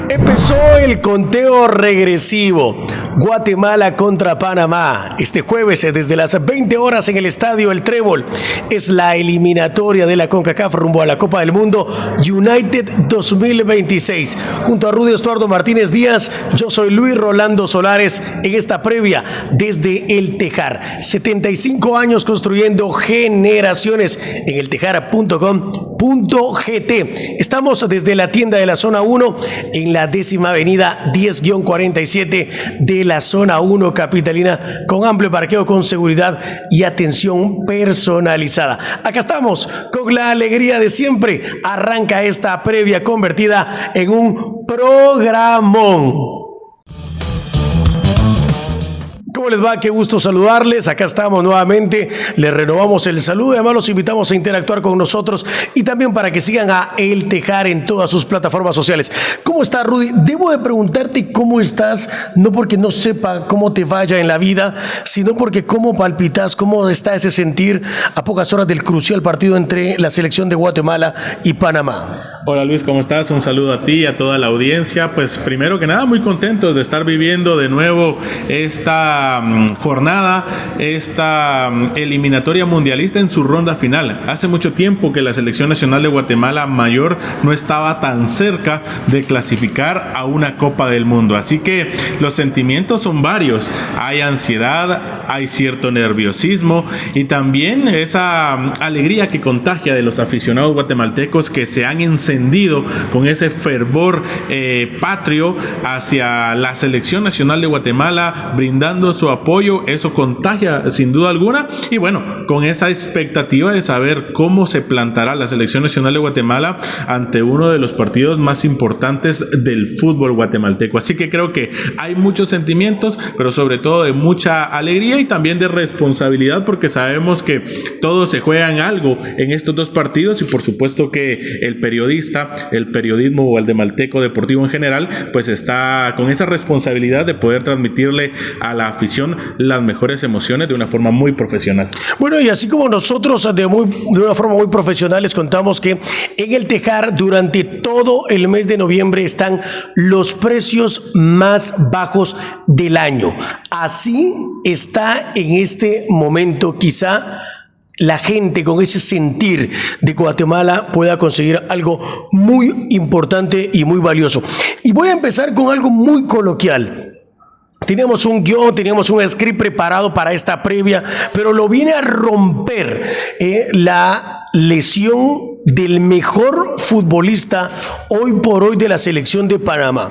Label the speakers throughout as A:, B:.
A: Empezó el conteo regresivo. Guatemala contra Panamá. Este jueves, desde las 20 horas en el estadio El Trébol, es la eliminatoria de la CONCACAF rumbo a la Copa del Mundo United 2026. Junto a Rudy Estuardo Martínez Díaz, yo soy Luis Rolando Solares en esta previa desde El Tejar. 75 años construyendo generaciones en eltejar.com.gt. Estamos desde la tienda de la zona 1 en la 10ª avenida 10-47 de la zona 1 capitalina, con amplio parqueo, con seguridad y atención personalizada. Acá estamos con la alegría de siempre. Arranca esta previa convertida en un programón. ¿Cómo les va? Qué gusto saludarles. Acá estamos nuevamente. Les renovamos el saludo y además los invitamos a interactuar con nosotros y también para que sigan a El Tejar en todas sus plataformas sociales. ¿Cómo está, Rudy? Debo de preguntarte cómo estás, no porque no sepa cómo te vaya en la vida, sino porque cómo palpitas, cómo está ese sentir a pocas horas del crucial partido entre la selección de Guatemala y Panamá.
B: Hola Luis, ¿cómo estás? Un saludo a ti y a toda la audiencia. Pues primero que nada, muy contentos de estar viviendo de nuevo esta jornada, esta eliminatoria mundialista en su ronda final. Hace mucho tiempo que la selección nacional de Guatemala mayor no estaba tan cerca de clasificar a una Copa del Mundo. Así que los sentimientos son varios. Hay ansiedad, hay cierto nerviosismo y también esa alegría que contagia de los aficionados guatemaltecos que se han encendido con ese fervor patrio hacia la selección nacional de Guatemala, brindando su apoyo. Eso contagia sin duda alguna, y bueno, con esa expectativa de saber cómo se plantará la selección nacional de Guatemala ante uno de los partidos más importantes del fútbol guatemalteco. Así que creo que hay muchos sentimientos, pero sobre todo de mucha alegría y también de responsabilidad, porque sabemos que todos se juegan algo en estos dos partidos, y por supuesto que el periodista, el periodismo guatemalteco deportivo en general, pues está con esa responsabilidad de poder transmitirle a la afición las mejores emociones de una forma muy profesional.
A: Bueno, y así como nosotros de una forma muy profesional les contamos que en El Tejar durante todo el mes de noviembre están los precios más bajos del año. Así está en este momento. Quizá la gente con ese sentir de Guatemala pueda conseguir algo muy importante y muy valioso. Y voy a empezar con algo muy coloquial. Teníamos un guión, teníamos un script preparado para esta previa, pero lo viene a romper la lesión del mejor futbolista hoy por hoy de la selección de Panamá.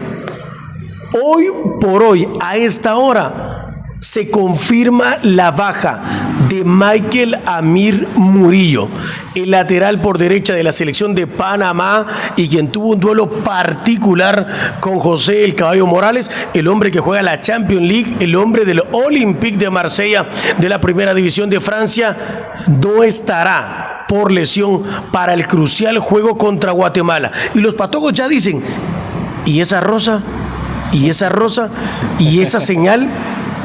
A: Hoy por hoy, a esta hora, se confirma la baja de Michael Amir Murillo, el lateral por derecha de la selección de Panamá y quien tuvo un duelo particular con José el Caballo Morales, el hombre que juega la Champions League, el hombre del Olympique de Marsella de la primera división de Francia. No estará por lesión para el crucial juego contra Guatemala. Y los patojos ya dicen, ¿y esa rosa? ¿Y esa rosa? ¿Y esa señal?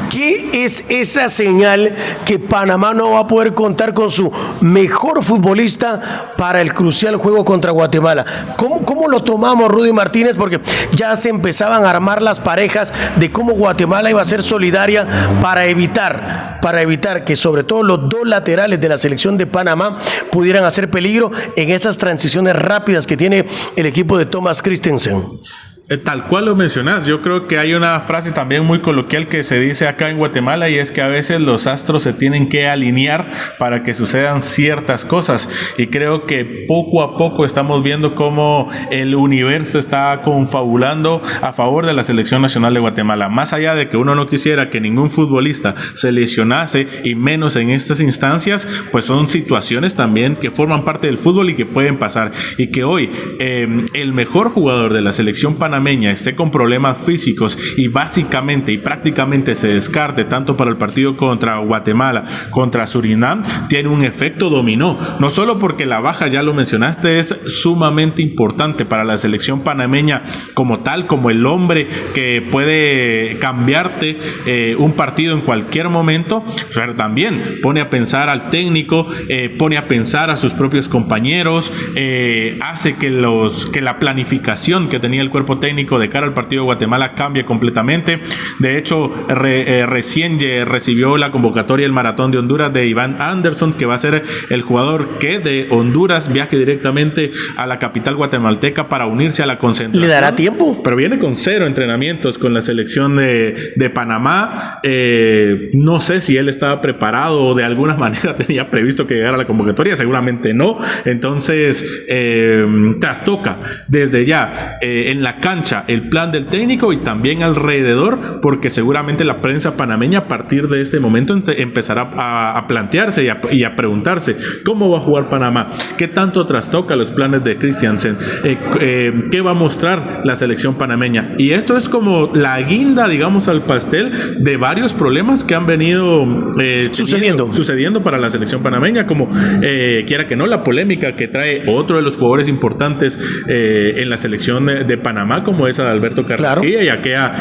A: ¿Qué es esa señal que Panamá no va a poder contar con su mejor futbolista para el crucial juego contra Guatemala? ¿Cómo lo tomamos, Rudy Martínez? Porque ya se empezaban a armar las parejas de cómo Guatemala iba a ser solidaria para evitar que sobre todo los dos laterales de la selección de Panamá pudieran hacer peligro en esas transiciones rápidas que tiene el equipo de Thomas Christensen.
B: Tal cual lo mencionás, yo creo que hay una frase también muy coloquial que se dice acá en Guatemala, y es que a veces los astros se tienen que alinear para que sucedan ciertas cosas, y creo que poco a poco estamos viendo cómo el universo está confabulando a favor de la selección nacional de Guatemala. Más allá de que uno no quisiera que ningún futbolista se lesionase, y menos en estas instancias, pues son situaciones también que forman parte del fútbol y que pueden pasar, y que hoy el mejor jugador de la selección panameña esté con problemas físicos y básicamente y prácticamente se descarte tanto para el partido contra Guatemala, contra Surinam, tiene un efecto dominó, no solo porque la baja, ya lo mencionaste, es sumamente importante para la selección panameña como tal, como el hombre que puede cambiarte un partido en cualquier momento, pero también pone a pensar al técnico, pone a pensar a sus propios compañeros, hace que la planificación que tenía el cuerpo técnico de cara al partido de Guatemala cambie completamente. De hecho, recién recibió la convocatoria del Maratón de Honduras de Iván Anderson, que va a ser el jugador que de Honduras viaje directamente a la capital guatemalteca para unirse a la concentración.
A: ¿Le dará tiempo?
B: Pero viene con 0 entrenamientos con la selección de Panamá. No sé si él estaba preparado o de alguna manera tenía previsto que llegara a la convocatoria, seguramente no. Entonces trastoca desde ya en la cancha el plan del técnico y también alrededor, porque seguramente la prensa panameña a partir de este momento empezará a plantearse y a preguntarse cómo va a jugar Panamá, qué tanto trastoca los planes de Christiansen, qué va a mostrar la selección panameña. Y esto es como la guinda, digamos, al pastel de varios problemas que han venido sucediendo para la selección panameña, como quiera que no, la polémica que trae otro de los jugadores importantes en la selección de Panamá, como es Adalberto Carrasquilla, claro. Y aquella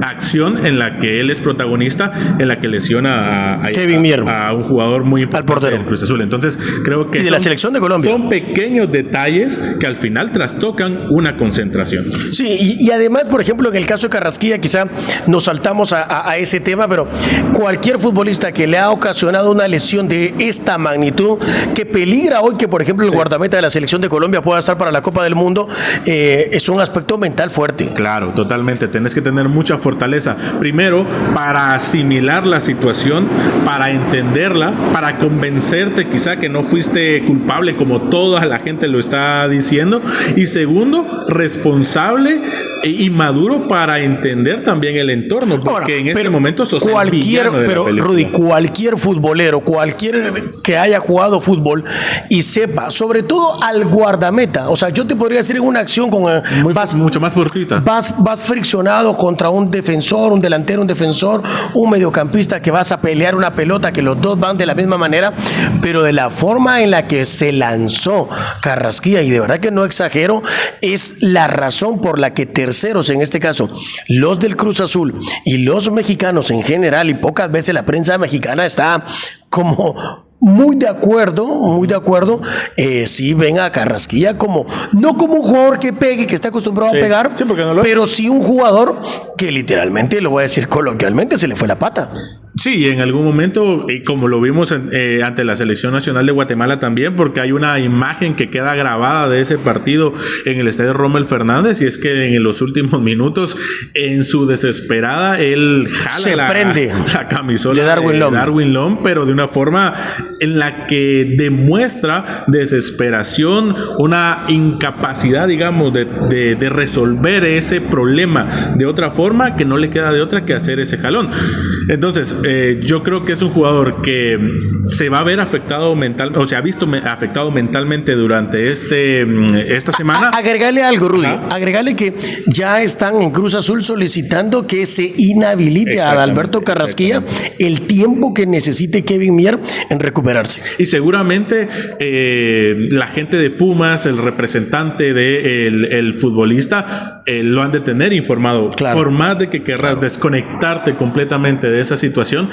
B: acción en la que él es protagonista, en la que lesiona
A: Kevin Mier,
B: a un jugador muy importante del Cruz Azul. Entonces creo que
A: de la selección de Colombia
B: son pequeños detalles que al final trastocan una concentración.
A: Sí, y además, por ejemplo, en el caso de Carrasquilla, quizá nos saltamos a ese tema, pero cualquier futbolista que le ha ocasionado una lesión de esta magnitud, que peligra hoy que, por ejemplo, el guardameta de la selección de Colombia pueda estar para la Copa del Mundo, es un aspecto mental fuerte.
B: Claro, totalmente. Tenés que tener mucha fortaleza. Primero, para asimilar la situación, para entenderla, para convencerte quizá que no fuiste culpable como toda la gente lo está diciendo. Y segundo, responsable y maduro para entender también el entorno, porque ahora, en este momento sos el villano de la película.
A: Rudy, cualquier futbolero, cualquier que haya jugado fútbol y sepa, sobre todo al guardameta, o sea, yo te podría decir en una acción con
B: mucho más fortuita.
A: Vas friccionado contra un defensor, un delantero, un defensor, un mediocampista, que vas a pelear una pelota, que los dos van de la misma manera, pero de la forma en la que se lanzó Carrasquilla, y de verdad que no exagero, es la razón por la que terceros, en este caso los del Cruz Azul y los mexicanos en general, y pocas veces la prensa mexicana está como muy de acuerdo, sí ven a Carrasquilla como, no como un jugador que pegue, que está acostumbrado a pegar,
B: sí, no
A: pero sí un jugador que literalmente, lo voy a decir coloquialmente, se le fue la pata.
B: Sí, en algún momento, como lo vimos ante la Selección Nacional de Guatemala también, porque hay una imagen que queda grabada de ese partido en el estadio Rommel Fernández, y es que en los últimos minutos, en su desesperada, él jala la camisola de Darwin Lom, pero de una forma en la que demuestra desesperación, una incapacidad, digamos, de resolver ese problema de otra forma, que no le queda de otra que hacer ese jalón. Entonces, yo creo que es un jugador que se va a ver afectado mentalmente, o se ha visto afectado mentalmente durante esta semana.
A: Agregale algo, Rudy. Agregale que ya están en Cruz Azul solicitando que se inhabilite a Adalberto Carrasquilla el tiempo que necesite Kevin Mier en recuperarse.
B: Y seguramente la gente de Pumas, el representante del futbolista, lo han de tener informado. Claro. Por más de que querrás desconectarte completamente de esa situación,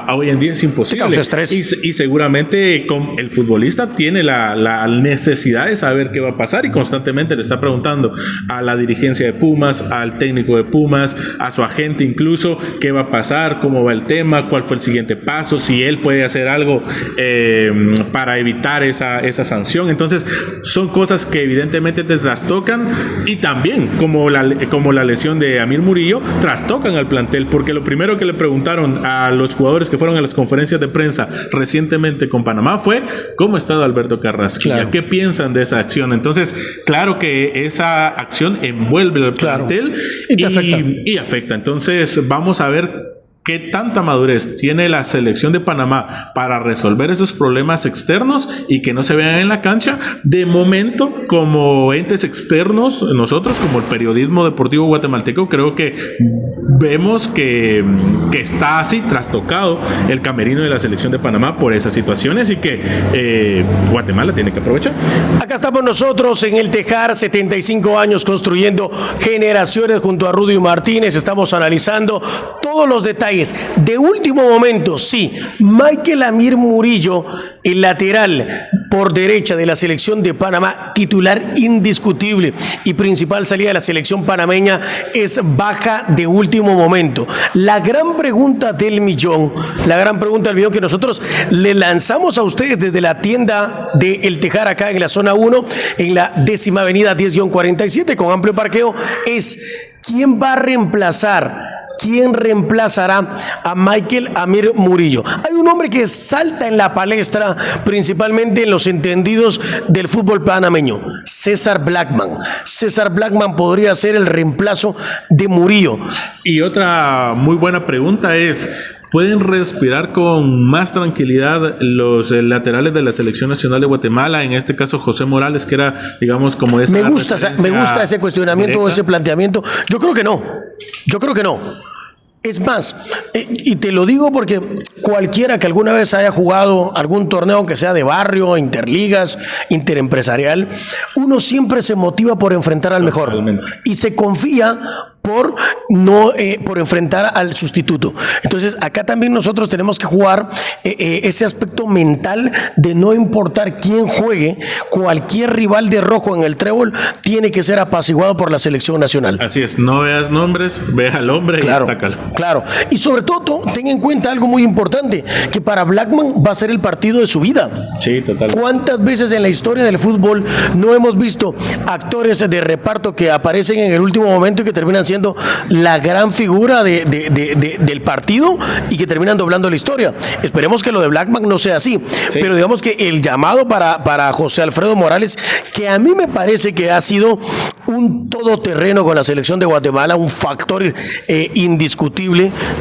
B: hoy en día es imposible. Y seguramente el futbolista tiene la necesidad de saber qué va a pasar, y constantemente le está preguntando a la dirigencia de Pumas, al técnico de Pumas, a su agente incluso, qué va a pasar, cómo va el tema, cuál fue el siguiente paso, si él puede hacer algo para evitar esa sanción. Entonces son cosas que evidentemente te trastocan, y también como la lesión de Amir Murillo trastocan al plantel, porque lo primero que le preguntaron a los jugadores que fueron a las conferencias de prensa recientemente con Panamá fue ¿cómo está Adalberto Carrasquilla? Claro. ¿Qué piensan de esa acción? Entonces, claro que esa acción envuelve al plantel y afecta. Entonces, vamos a ver ¿qué tanta madurez tiene la selección de Panamá para resolver esos problemas externos y que no se vean en la cancha? De momento, como entes externos, nosotros como el periodismo deportivo guatemalteco, creo que vemos que está así trastocado el camerino de la selección de Panamá por esas situaciones, y que Guatemala tiene que aprovechar.
A: Acá estamos nosotros en el Tejar, 75 años construyendo generaciones junto a Rudy Martínez. Estamos analizando todos los detalles. De último momento, sí, Michael Amir Murillo, el lateral por derecha de la selección de Panamá, titular indiscutible y principal salida de la selección panameña, es baja de último momento. La gran pregunta del millón que nosotros le lanzamos a ustedes desde la tienda de El Tejar acá en la zona 1, en la 10ª avenida 10-47 con amplio parqueo, es: ¿quién va a reemplazar? ¿Quién reemplazará a Michael Amir Murillo? Hay un hombre que salta en la palestra, principalmente en los entendidos del fútbol panameño: César Blackman. César Blackman podría ser el reemplazo de Murillo.
B: Y otra muy buena pregunta es: ¿pueden respirar con más tranquilidad los laterales de la Selección Nacional de Guatemala? En este caso, José Morales, que era, digamos, como esa...
A: Me gusta ese cuestionamiento o ese planteamiento. Yo creo que no. Es más, y te lo digo porque cualquiera que alguna vez haya jugado algún torneo, aunque sea de barrio, interligas, interempresarial, uno siempre se motiva por enfrentar al mejor.
B: Totalmente.
A: Y se confía por enfrentar al sustituto. Entonces, acá también nosotros tenemos que jugar ese aspecto mental de no importar quién juegue, cualquier rival de rojo en el trébol tiene que ser apaciguado por la selección nacional.
B: Así es, no veas nombres, ve al hombre y atácalo.
A: Claro, y sobre todo, ten en cuenta algo muy importante, que para Blackman va a ser el partido de su vida.
B: Sí, total.
A: ¿Cuántas veces en la historia del fútbol no hemos visto actores de reparto que aparecen en el último momento y que terminan siendo la gran figura del partido y que terminan doblando la historia? Esperemos que lo de Blackman no sea así, sí. Pero digamos que el llamado para José Alfredo Morales, que a mí me parece que ha sido un todoterreno con la selección de Guatemala, un factor indiscutible.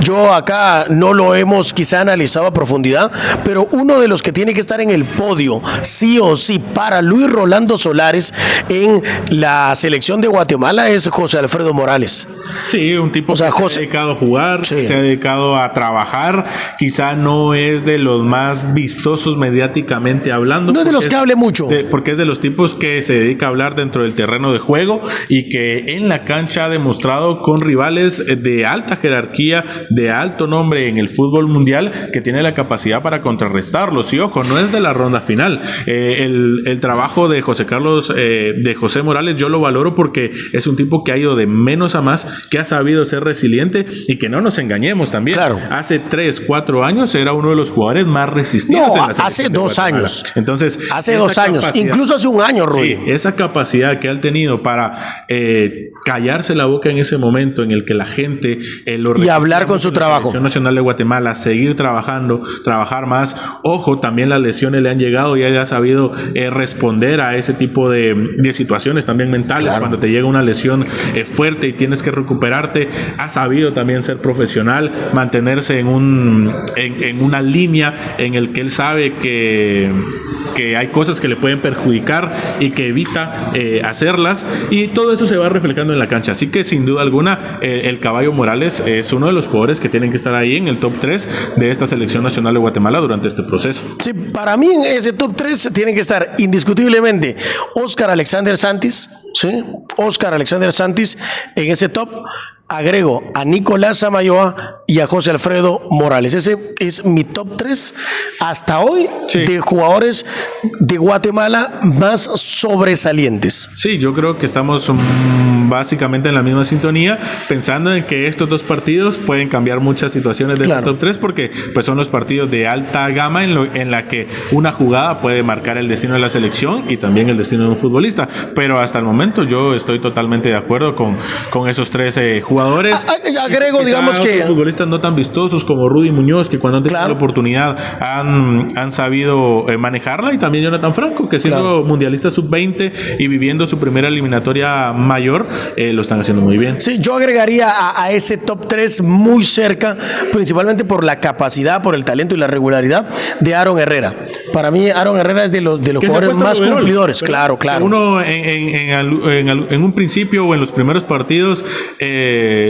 A: Yo acá no lo hemos quizá analizado a profundidad, pero uno de los que tiene que estar en el podio, sí o sí, para Luis Rolando Solares en la selección de Guatemala es José Alfredo Morales.
B: Sí, un tipo que se ha dedicado a jugar, sí. Se ha dedicado a trabajar, quizá no es de los más vistosos mediáticamente hablando.
A: No es de los que hable mucho.
B: Porque es de los tipos que se dedica a hablar dentro del terreno de juego y que en la cancha ha demostrado con rivales de alta jerarquía, de alto nombre en el fútbol mundial, que tiene la capacidad para contrarrestarlos. Y ojo, no es de la ronda final. El trabajo de José Morales yo lo valoro porque es un tipo que ha ido de menos a más, que ha sabido ser resiliente y que no nos engañemos también. Claro. Hace 3-4 años era uno de los jugadores más resistentes en la selección.
A: Hace 2 años.
B: Entonces,
A: hace 2 años, incluso hace 1 año, Rudy.
B: Sí, esa capacidad que ha tenido para callarse la boca en ese momento en el que la gente
A: y hablar con su trabajo.
B: La Selección Nacional de Guatemala, seguir trabajando, trabajar más. Ojo, también las lesiones le han llegado y él ha sabido responder a ese tipo de situaciones también mentales. Claro. Cuando te llega una lesión fuerte y tienes que recuperarte, ha sabido también ser profesional, mantenerse en una línea en el que él sabe que hay cosas que le pueden perjudicar y que evita hacerlas, y todo eso se va reflejando en la cancha. Así que sin duda alguna el Caballo Morales es uno de los jugadores que tienen que estar ahí en el top 3 de esta Selección Nacional de Guatemala durante este proceso.
A: Sí, para mí en ese top 3 tienen que estar indiscutiblemente Óscar Alexander Santis, ¿sí? Óscar Alexander Santis en ese top. Agrego a Nicolás Samayoa y a José Alfredo Morales. Ese es mi top 3 hasta hoy, sí, de jugadores de Guatemala más sobresalientes.
B: Sí, yo creo que estamos básicamente en la misma sintonía, pensando en que estos dos partidos pueden cambiar muchas situaciones de este top 3, porque pues son los partidos de alta gama en la que una jugada puede marcar el destino de la selección y también el destino de un futbolista. Pero hasta el momento yo estoy totalmente de acuerdo con esos 3 jugadores.
A: Agrego, digamos que
B: futbolistas no tan vistosos como Rudy Muñoz, que cuando han tenido la oportunidad han sabido manejarla, y también Jonathan Franco, que siendo mundialista sub-20 y viviendo su primera eliminatoria mayor, lo están haciendo muy bien.
A: Sí, yo agregaría a ese top 3 muy cerca, principalmente por la capacidad, por el talento y la regularidad de Aaron Herrera. Para mí Aaron Herrera es de los jugadores más cumplidores. Claro.
B: Uno en un principio o en los primeros partidos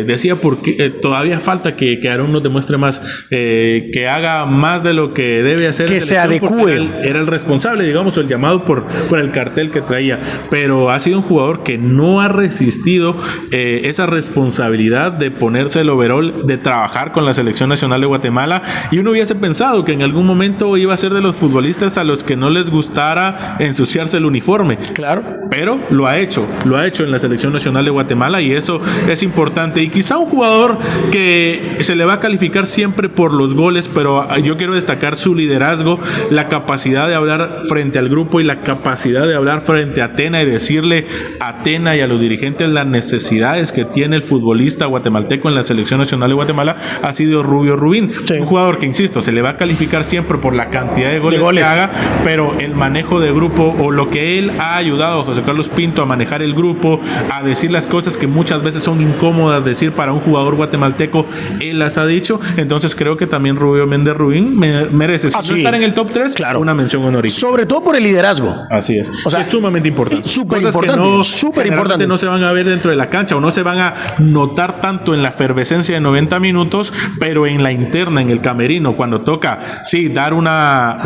B: decía porque todavía falta que Aarón nos demuestre más, que haga más de lo que debe hacer,
A: que se adecue.
B: Era el responsable, digamos, el llamado por el cartel que traía, pero ha sido un jugador que no ha resistido esa responsabilidad de ponerse el overall, de trabajar con la selección nacional de Guatemala, y uno hubiese pensado que en algún momento iba a ser de los futbolistas a los que no les gustara ensuciarse el uniforme.
A: Claro.
B: Pero lo ha hecho en la selección nacional de Guatemala, y eso es importante. Y quizá un jugador que se le va a calificar siempre por los goles, pero yo quiero destacar su liderazgo, la capacidad de hablar frente al grupo y la capacidad de hablar frente a Tena y decirle a Tena y a los dirigentes las necesidades que tiene el futbolista guatemalteco en la selección nacional de Guatemala, ha sido Rubio Rubín. Sí. Un jugador que, insisto, se le va a calificar siempre por la cantidad de goles que haga, pero el manejo de grupo, o lo que él ha ayudado a José Carlos Pinto a manejar el grupo, a decir las cosas que muchas veces son incómodas decir para un jugador guatemalteco, él las ha dicho. Entonces creo que también Rubio Méndez Rubín merece, si no estar en el top 3, claro, una mención honorífica.
A: Sobre todo por el liderazgo.
B: Así es.
A: O sea,
B: es sumamente importante.
A: Súper importante. Súper importante.
B: No se van a ver dentro de la cancha, o no se van a notar tanto en la efervescencia de 90 minutos, pero en la interna, en el camerino, cuando toca, sí, dar una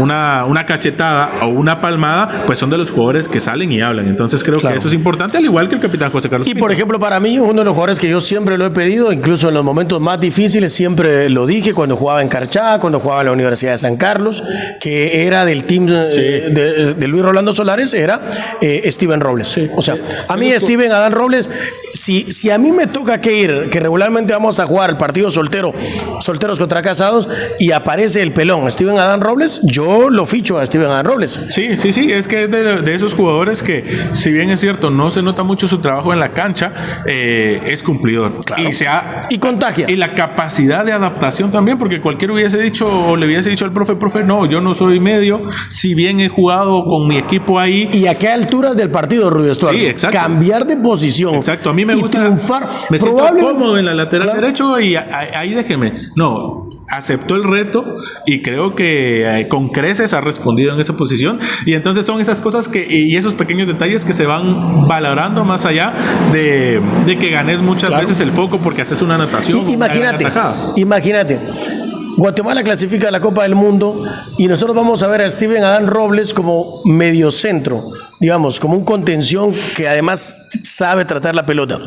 B: cachetada o una palmada, pues son de los jugadores que salen y hablan. Entonces creo que eso es importante, al igual que el capitán José Carlos Pinto.
A: Por ejemplo, para mí, uno de los jugadores que yo siempre lo he pedido, incluso en los momentos más difíciles, siempre lo dije, cuando jugaba en Carchá, cuando jugaba en la Universidad de San Carlos, que era del team de Luis Rolando Solares, era Steven Robles. Sí. O sea, a mí Steven Adán Robles, si a mí me toca que regularmente vamos a jugar el partido solteros contra casados, y aparece el pelón Steven Adán Robles, yo lo ficho a Steven Adán Robles.
B: Sí, es que es de esos jugadores que, si bien es cierto, no se nota mucho su trabajo en la cancha, es cumplidor. Claro.
A: Y contagia.
B: Y la capacidad de adaptación también, porque cualquiera hubiese dicho, o le hubiese dicho al profe, no, yo no soy medio, si bien he jugado con mi equipo ahí.
A: ¿Y a qué alturas del partido, Rudy Estuardo?
B: Sí, exacto.
A: Cambiar de posición.
B: Exacto, a mí me gusta
A: triunfar.
B: Me siento cómodo en la lateral derecho, y ahí déjeme. No, aceptó el reto, y creo que con creces ha respondido en esa posición. Y entonces son esas cosas y esos pequeños detalles que se van valorando, más allá de que ganes muchas veces el foco porque haces una anotación.
A: Imagínate. Guatemala clasifica a la Copa del Mundo y nosotros vamos a ver a Steven Adán Robles como mediocentro, digamos, como un contención que además sabe tratar la pelota.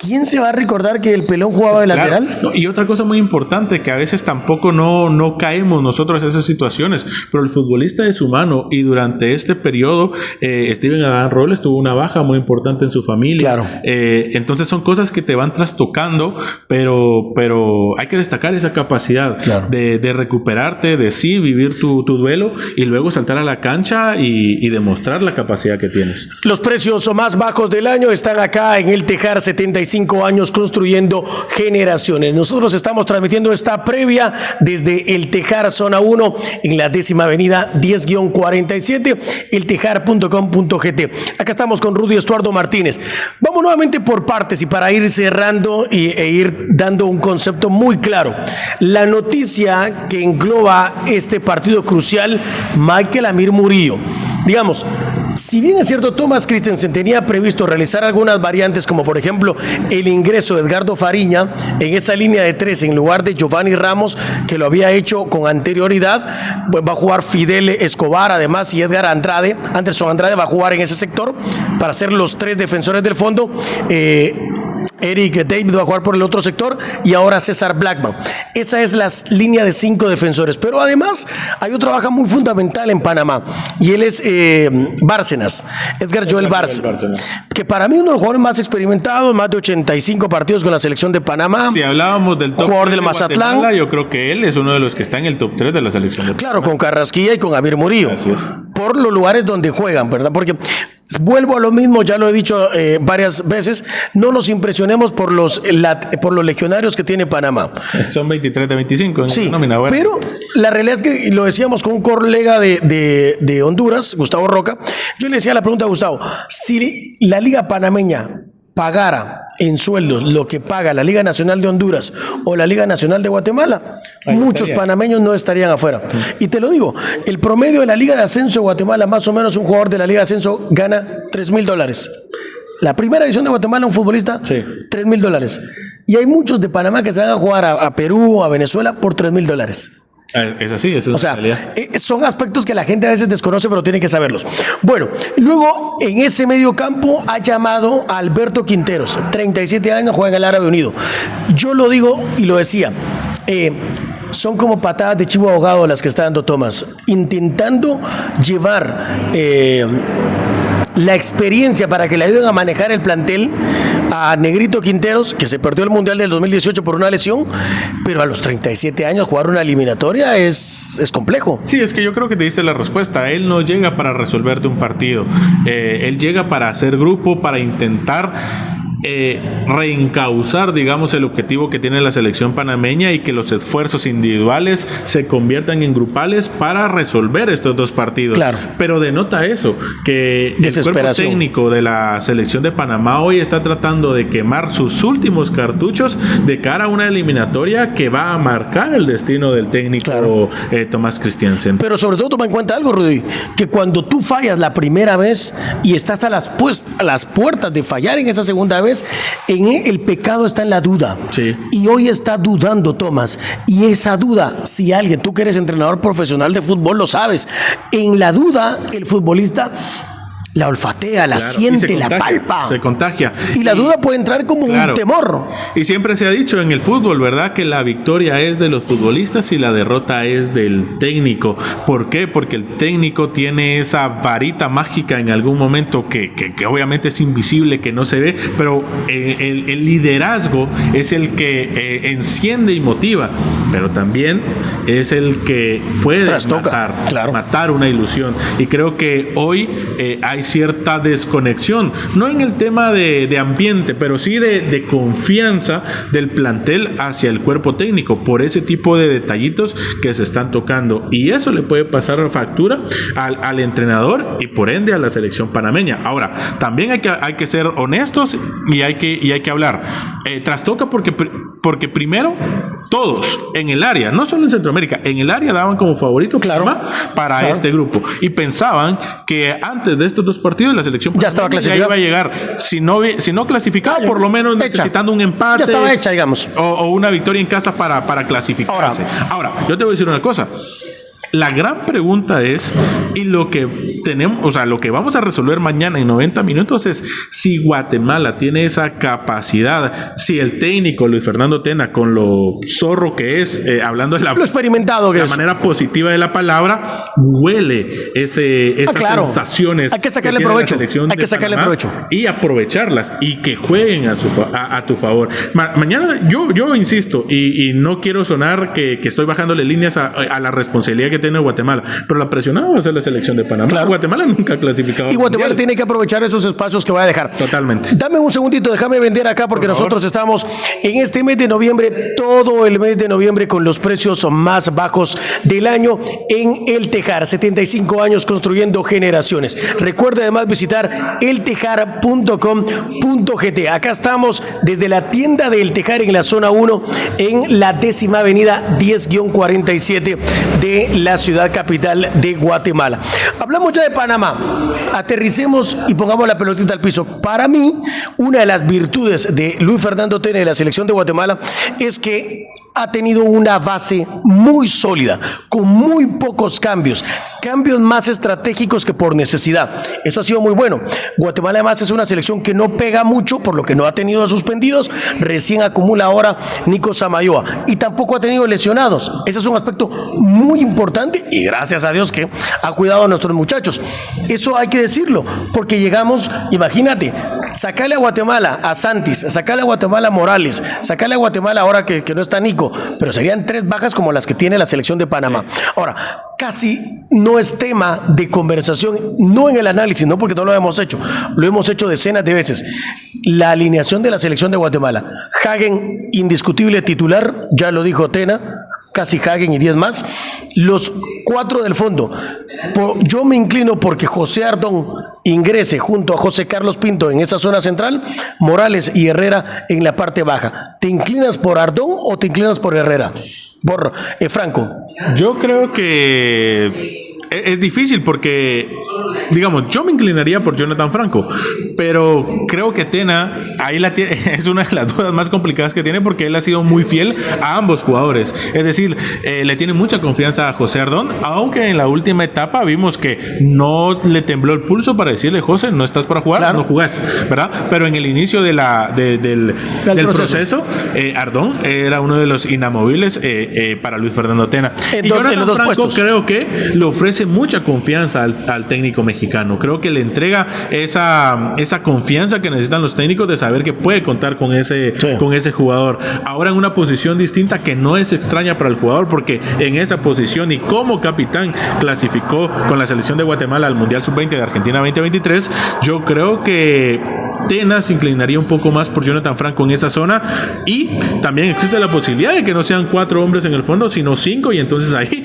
A: ¿Quién se va a recordar que el pelón jugaba de lateral?
B: No, y otra cosa muy importante, que a veces tampoco no caemos nosotros en esas situaciones, pero el futbolista es humano, y durante este periodo Steven Adán Robles tuvo una baja muy importante en su familia.
A: Claro.
B: Entonces son cosas que te van trastocando, pero hay que destacar esa capacidad de recuperarte, de sí vivir tu duelo, y luego saltar a la cancha y demostrar la capacidad que tienes.
A: Los precios más bajos del año están acá en el Tejar, 75 años construyendo generaciones. Nosotros estamos transmitiendo esta previa desde el Tejar Zona 1 en la 10ª Avenida 10-47, eltejar.com.gt. Acá estamos con Rudy Estuardo Martínez. Vamos nuevamente por partes y para ir cerrando e ir dando un concepto muy claro. La noticia que engloba este partido crucial, Michael Amir Murillo. Digamos, si bien es cierto, Thomas Christensen tenía previsto realizar algunas variantes, como por ejemplo el ingreso de Edgardo Fariña en esa línea de 3 en lugar de Giovanni Ramos, que lo había hecho con anterioridad, pues va a jugar Fidel Escobar además, y Anderson Andrade va a jugar en ese sector para ser los 3 defensores del fondo. Eric David va a jugar por el otro sector, y ahora César Blackman. Esa es la línea de 5 defensores. Pero además hay otra baja muy fundamental en Panamá, y él es Bárcenas, Edgar Joel Bárcenas, que para mí es uno de los jugadores más experimentados, más de 85 partidos con la selección de Panamá.
B: Si hablábamos del top
A: jugador del Mazatlán,
B: Guatemala, yo creo que él es uno de los que está en el top 3 de la selección de Panamá.
A: Claro, con Carrasquilla y con Amir Murillo.
B: Así es.
A: Por los lugares donde juegan, ¿verdad? Porque vuelvo a lo mismo, ya lo he dicho varias veces, no nos impresionemos por los legionarios que tiene Panamá.
B: Son 23 de 25 en
A: sí,
B: esa nómina. Bueno.
A: Pero la realidad es que lo decíamos con un colega de Honduras, Gustavo Roca. Yo le decía la pregunta a Gustavo: si la Liga Panameña pagara en sueldos lo que paga la Liga Nacional de Honduras o la Liga Nacional de Guatemala, muchos panameños no estarían afuera. Y te lo digo, el promedio de la Liga de Ascenso de Guatemala, más o menos un jugador de la Liga de Ascenso gana $3,000. La primera división de Guatemala, un futbolista, $3,000. Y hay muchos de Panamá que se van a jugar a Perú, a Venezuela por $3,000.
B: Es así, es una
A: O sea,
B: realidad.
A: son aspectos que la gente a veces desconoce, pero tiene que saberlos. Bueno, luego en ese medio campo ha llamado a Alberto Quinteros, 37 años, juega en el Árabe Unido. Yo lo digo y lo decía, son como patadas de chivo ahogado las que está dando Tomás, intentando llevar la experiencia para que le ayuden a manejar el plantel a Negrito Quinteros, que se perdió el Mundial del 2018 por una lesión, pero a los 37 años jugar una eliminatoria es complejo.
B: Sí, es que yo creo que te diste la respuesta. Él no llega para resolverte un partido. Él llega para hacer grupo, para intentar reencauzar, digamos, el objetivo que tiene la selección panameña y que los esfuerzos individuales se conviertan en grupales para resolver estos dos partidos.
A: Claro.
B: Pero denota eso, que el cuerpo técnico de la selección de Panamá hoy está tratando de quemar sus últimos cartuchos de cara a una eliminatoria que va a marcar el destino del técnico, claro, Tomás Christiansen.
A: Pero sobre todo toma en cuenta algo, Rudy, que cuando tú fallas la primera vez y estás a las puertas de fallar en esa segunda vez, el pecado está en la duda.
B: Sí.
A: Y hoy está dudando Tomás. Y esa duda, si alguien, tú que eres entrenador profesional de fútbol, lo sabes, en la duda el futbolista la olfatea, la siente, la palpa.
B: Se contagia.
A: Y la duda puede entrar como un temor.
B: Y siempre se ha dicho en el fútbol, ¿verdad? Que la victoria es de los futbolistas y la derrota es del técnico. ¿Por qué? Porque el técnico tiene esa varita mágica en algún momento que obviamente es invisible, que no se ve, pero el liderazgo es el que enciende y motiva, pero también es el que puede matar una ilusión. Y creo que hoy hay cierta desconexión, no en el tema de ambiente, pero sí de confianza del plantel hacia el cuerpo técnico por ese tipo de detallitos que se están tocando, y eso le puede pasar factura al entrenador y por ende a la selección panameña. Ahora, también hay que ser honestos y hay que hablar. Trastoca porque primero todos en el área, no solo en Centroamérica, en el área daban como favorito para este grupo y pensaban que antes de estos dos partidos la selección
A: ya estaba clasificada,
B: iba a llegar, si no clasificada, por lo menos necesitando un empate,
A: ya estaba hecha, digamos,
B: o una victoria en casa para clasificarse. Ahora, yo te voy a decir una cosa. La gran pregunta es, y lo que tenemos, o sea, lo que vamos a resolver mañana en 90 minutos es si Guatemala tiene esa capacidad, si el técnico Luis Fernando Tena, con lo zorro que es, hablando de
A: lo experimentado que
B: la
A: es,
B: manera positiva de la palabra, huele esas sensaciones.
A: Hay que sacarle provecho. Hay que sacarle provecho
B: y aprovecharlas y que jueguen a tu favor. Mañana, yo insisto, y no quiero sonar que estoy bajándole líneas a la responsabilidad que tiene Guatemala, pero la presionada va a ser la selección de Panamá. Claro. Guatemala nunca ha clasificado.
A: Y Guatemala tiene que aprovechar esos espacios que va a dejar.
B: Totalmente.
A: Dame un segundito, déjame vender acá porque nosotros estamos en este mes de noviembre, todo el mes de noviembre con los precios más bajos del año en El Tejar. 75 años construyendo generaciones. Recuerda además visitar eltejar.com.gt. Acá estamos desde la tienda de El Tejar en la zona 1 en la 10ª avenida 10-47 de la ciudad capital de Guatemala. Hablamos ya de Panamá. Aterricemos y pongamos la pelotita al piso. Para mí, una de las virtudes de Luis Fernando Tena y la selección de Guatemala es que ha tenido una base muy sólida, con muy pocos cambios más estratégicos que por necesidad. Eso ha sido muy bueno. Guatemala además es una selección que no pega mucho, por lo que no ha tenido suspendidos. Recién acumula ahora Nico Samayoa y tampoco ha tenido lesionados. Ese es un aspecto muy importante y gracias a Dios que ha cuidado a nuestros muchachos. Eso hay que decirlo, porque llegamos, imagínate, sacarle a Guatemala a Santis, sacarle a Guatemala a Morales, sacarle a Guatemala ahora que no está Nico, pero serían 3 bajas como las que tiene la selección de Panamá. Ahora, casi no es tema de conversación, no en el análisis, no porque no lo hemos hecho, lo hemos hecho decenas de veces. La alineación de la selección de Guatemala: Hagen, indiscutible titular, ya lo dijo Tena, casi Hagen y 10 más. Los 4 del fondo, yo me inclino porque José Ardón ingrese junto a José Carlos Pinto en esa zona central, Morales y Herrera en la parte baja. ¿Te inclinas por Ardón o te inclinas por Herrera? Por Franco.
B: Yo creo que es difícil porque, digamos, yo me inclinaría por Jonathan Franco, pero creo que Tena ahí es una de las dudas más complicadas que tiene porque él ha sido muy fiel a ambos jugadores. Es decir, le tiene mucha confianza a José Ardón, aunque en la última etapa vimos que no le tembló el pulso para decirle, José, no estás para jugar, claro, no jugás, ¿verdad? Pero en el inicio del proceso, Ardón era uno de los inamovibles para Luis Fernando Tena. Y Jonathan Franco creo que le ofrece mucha confianza al técnico mexicano. Creo que le entrega esa confianza que necesitan los técnicos de saber que puede contar con ese jugador. Ahora en una posición distinta que no es extraña para el jugador, porque en esa posición y como capitán clasificó con la selección de Guatemala al Mundial Sub-20 de Argentina 2023, yo creo que Tena se inclinaría un poco más por Jonathan Franco en esa zona, y también existe la posibilidad de que no sean 4 hombres en el fondo, sino 5, y entonces ahí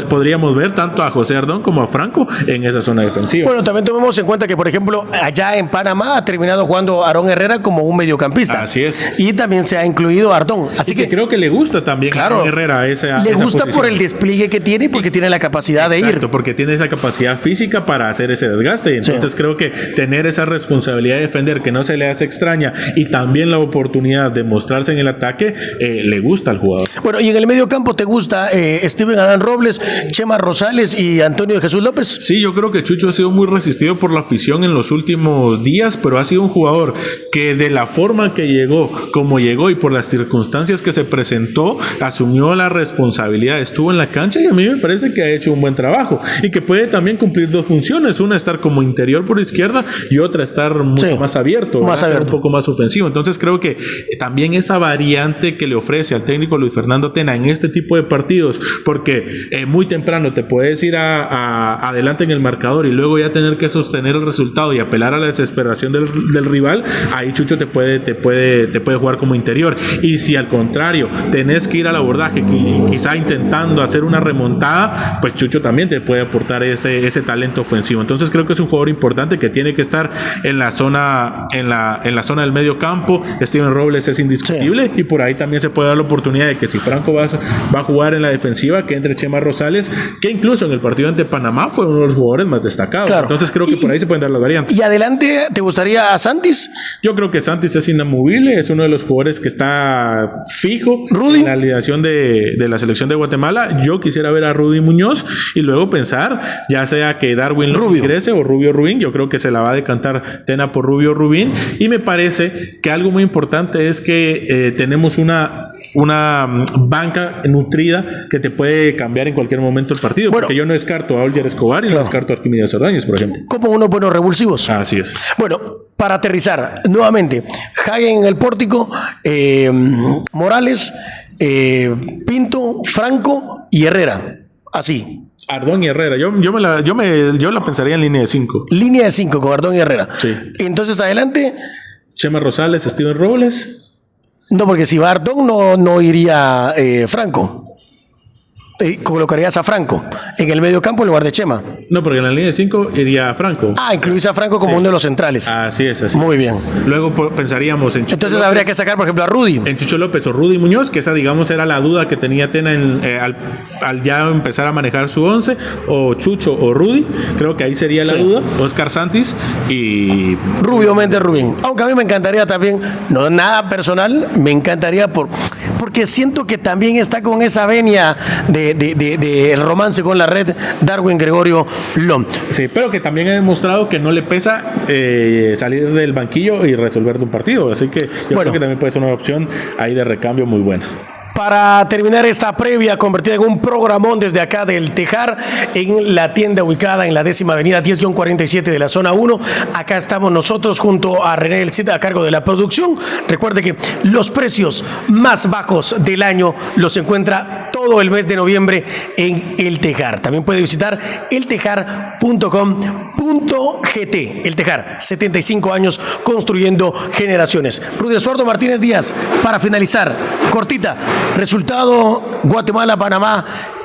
B: podríamos ver tanto a José Ardón como a Franco en esa zona defensiva.
A: Bueno, también tomemos en cuenta que, por ejemplo, allá en Panamá ha terminado jugando Aarón Herrera como un mediocampista.
B: Así es.
A: Y también se ha incluido Ardón. Así que
B: creo que le gusta también, claro, a Aarón Herrera esa
A: le gusta
B: posición
A: por el despliegue que tiene y porque tiene la capacidad de ir.
B: Exacto, porque tiene esa capacidad física para hacer ese desgaste. Entonces creo que tener esa responsabilidad de defender que no se le hace extraña y también la oportunidad de mostrarse en el ataque le gusta al jugador.
A: Bueno, y en el medio campo te gusta Steven Adán Robles, Chema Rosales y Antonio de Jesús López.
B: Sí, yo creo que Chucho ha sido muy resistido por la afición en los últimos días, pero ha sido un jugador que de la forma que llegó, como llegó y por las circunstancias que se presentó, asumió la responsabilidad, estuvo en la cancha, y a mí me parece que ha hecho un buen trabajo y que puede también cumplir 2 funciones, una estar como interior por izquierda y otra estar mucho más abierto, un poco más ofensivo. Entonces creo que también esa variante que le ofrece al técnico Luis Fernando Tena en este tipo de partidos, porque muy temprano te puedes ir adelante en el marcador y luego ya tener que sostener el resultado y apelar a la desesperación del rival, ahí Chucho te puede jugar como interior. Y si al contrario tenés que ir al abordaje quizá intentando hacer una remontada, pues Chucho también te puede aportar ese talento ofensivo. Entonces creo que es un jugador importante que tiene que estar en la zona del medio campo. Steven Robles es indiscutible, y por ahí también se puede dar la oportunidad de que si Franco va a jugar en la defensiva, que entre Chema Rosales, que incluso en el partido ante Panamá fue uno de los jugadores más destacados. Claro. Entonces creo que por ahí se pueden dar las variantes.
A: ¿Y adelante te gustaría a Santis?
B: Yo creo que Santis es inamovible, es uno de los jugadores que está fijo en la alineación de la selección de Guatemala. Yo quisiera ver a Rudy Muñoz y luego pensar, ya sea que Darwin ingrese o Rubio Rubín. Yo creo que se la va a decantar Tena por Rubio Rubín, y me parece que algo muy importante es que tenemos una banca nutrida que te puede cambiar en cualquier momento el partido, porque yo no descarto a Olger Escobar y no descarto a Arquímedes Ordóñez, por ejemplo.
A: Como unos buenos revulsivos.
B: Así es.
A: Bueno, para aterrizar nuevamente, Hagen en el pórtico, Morales, Pinto, Franco y Herrera. Así.
B: Ardón y Herrera. Yo la pensaría en línea de 5.
A: Línea de 5 con Ardón y Herrera.
B: Sí.
A: Entonces adelante.
B: Chema Rosales, Steven Robles.
A: No, porque si va Ardón no iría Franco. Colocarías a Franco en el medio campo en lugar de Chema.
B: No, porque en la línea de 5 iría Franco.
A: Incluís a Franco como uno de los centrales.
B: Así es, así.
A: Muy bien.
B: Luego pensaríamos en Chucho
A: Entonces
B: López,
A: habría que sacar, por ejemplo, a Rudy.
B: En Chucho López o Rudy Muñoz, que esa, digamos, era la duda que tenía Tena al ya empezar a manejar su 11, o Chucho o Rudy. Creo que ahí sería la duda. Oscar Santis y
A: Rubio Méndez Rubín. Aunque a mí me encantaría también, no nada personal, me encantaría porque siento que también está con esa venia de romance con la red Darwin Gregorio Lom.
B: Sí, pero que también ha demostrado que no le pesa salir del banquillo y resolver un partido. Así que yo creo que también puede ser una opción ahí de recambio muy buena.
A: Para terminar esta previa convertida en un programón desde acá del Tejar, en la tienda ubicada en la 10ª avenida 10-47 de la zona 1, acá estamos nosotros junto a René El Cid a cargo de la producción. Recuerde que los precios más bajos del año los encuentra todo el mes de noviembre en El Tejar. También puede visitar eltejar.com.gt. El Tejar, 75 años construyendo generaciones. Rudy Estuardo Martínez Díaz, para finalizar, cortita. Resultado: Guatemala-Panamá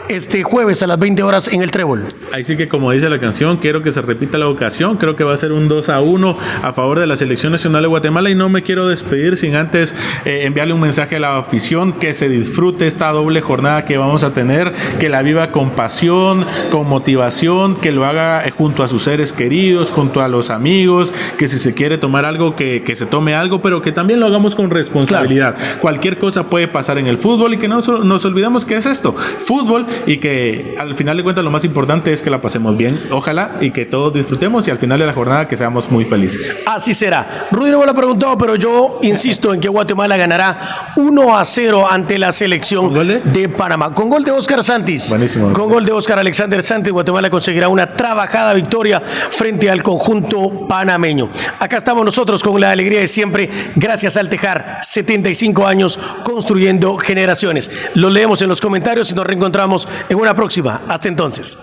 A: este jueves a las 20 horas en el Trébol.
B: Ahí sí que, como dice la canción, quiero que se repita la ocasión. Creo que va a ser un 2-1 a favor de la Selección Nacional de Guatemala, y no me quiero despedir sin antes enviarle un mensaje a la afición, que se disfrute esta doble jornada que vamos a tener, que la viva con pasión, con motivación, que lo haga junto a sus seres queridos, junto a los amigos, que si se quiere tomar algo, que se tome algo, pero que también lo hagamos con responsabilidad. Claro. Cualquier cosa puede pasar en el fútbol, y que no nos olvidemos que es esto, fútbol, y que al final de cuentas lo más importante es que la pasemos bien, ojalá, y que todos disfrutemos, y al final de la jornada que seamos muy felices.
A: Así será. Rudy no me lo ha preguntado, pero yo insisto en que Guatemala ganará 1-0 ante la selección de Panamá, con gol de Oscar Santis.
B: Buenísimo.
A: Con gol de Oscar Alexander Santis, Guatemala conseguirá una trabajada victoria frente al conjunto panameño. Acá estamos nosotros con la alegría de siempre, gracias al Tejar, 75 años construyendo generaciones. Lo leemos en los comentarios y nos reencontramos en una próxima. Hasta entonces.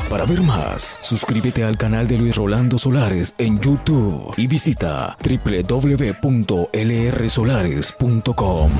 C: Para ver más, suscríbete al canal de Luis Rolando Solares en YouTube y visita www.lrsolares.com.